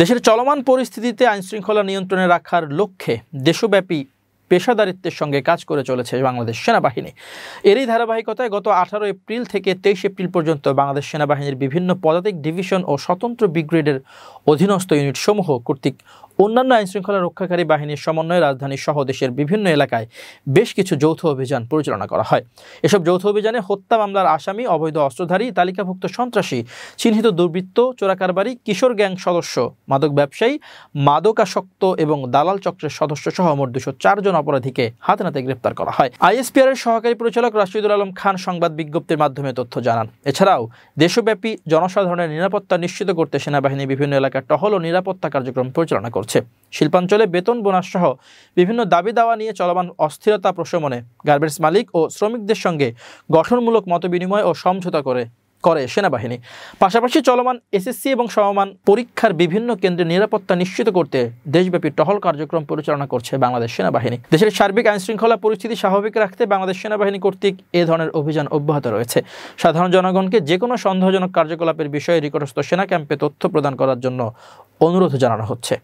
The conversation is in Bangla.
দেশের চলমান পরিস্থিতিতে আইনশৃঙ্খলা নিয়ন্ত্রণে রাখার লক্ষ্যে দেশব্যাপী পেশাদারিত্বের সঙ্গে কাজ করে চলেছে বাংলাদেশ সেনাবাহিনী। এরই ধারাবাহিকতায় গত 18 এপ্রিল থেকে 23 এপ্রিল পর্যন্ত বাংলাদেশ সেনাবাহিনীর বিভিন্ন পদাতিক ডিভিশন ও স্বতন্ত্র ব্রিগেডের অধীনস্থ ইউনিটসমূহ কর্তৃক অন্যান্য আইনশৃঙ্খলা রক্ষাকারী বাহিনীর সমন্বয়ে রাজধানী সহ দেশের বিভিন্ন এলাকায় বেশ কিছু যৌথ অভিযান পরিচালনা করা হয়। এসব যৌথ অভিযানে হত্যা মামলার আসামি, অবৈধ অস্ত্রধারী, তালিকাভুক্ত সন্ত্রাসী, চিহ্নিত দুর্বৃত্ত, চোরাকারবারি, কিশোর গ্যাং সদস্য, মাদক ব্যবসায়ী, মাদকাসক্ত এবং দালাল চক্রের সদস্য সহ মোট 204 জন অপরাধীকে হাতে নাতে গ্রেপ্তার করা হয়। আইএসপিআর এর সহকারী পরিচালক রাশিদুল আলম খান সংবাদ বিজ্ঞপ্তির মাধ্যমে তথ্য জানান। এছাড়াও দেশব্যাপী জনসাধারণের নিরাপত্তা নিশ্চিত করতে সেনাবাহিনী বিভিন্ন এলাকার টহল ও নিরাপত্তা কার্যক্রম পরিচালনা করছে। শিল্পাঞ্চলে বেতন বোনাস সহ বিভিন্ন দাবি দাওয়া নিয়ে চলমান অস্থিরতা প্রশমনে গার্মেন্টস মালিক ও শ্রমিকদের সঙ্গে গঠনমূলক মতবিনিময় ও সমঝোতা করে সেনাবাহিনী। পাশাপাশি চলমান এসএসসি এবং সমমান পরীক্ষার বিভিন্ন কেন্দ্রে নিরাপত্তা নিশ্চিত করতে দেশব্যাপী টহল কার্যক্রম পরিচালনা করছে বাংলাদেশ সেনাবাহিনী। দেশের সার্বিক আইনশৃঙ্খলা পরিস্থিতি স্বাভাবিক রাখতে বাংলাদেশ সেনাবাহিনী কর্তৃক এ ধরনের অভিযান অব্যাহত রয়েছে। সাধারণ জনগণকে যে কোনো সন্দেহজনক কার্যকলাপের বিষয়ে নিকটস্থ সেনা ক্যাম্পে তথ্য প্রদান করার জন্য অনুরোধ জানানো হচ্ছে।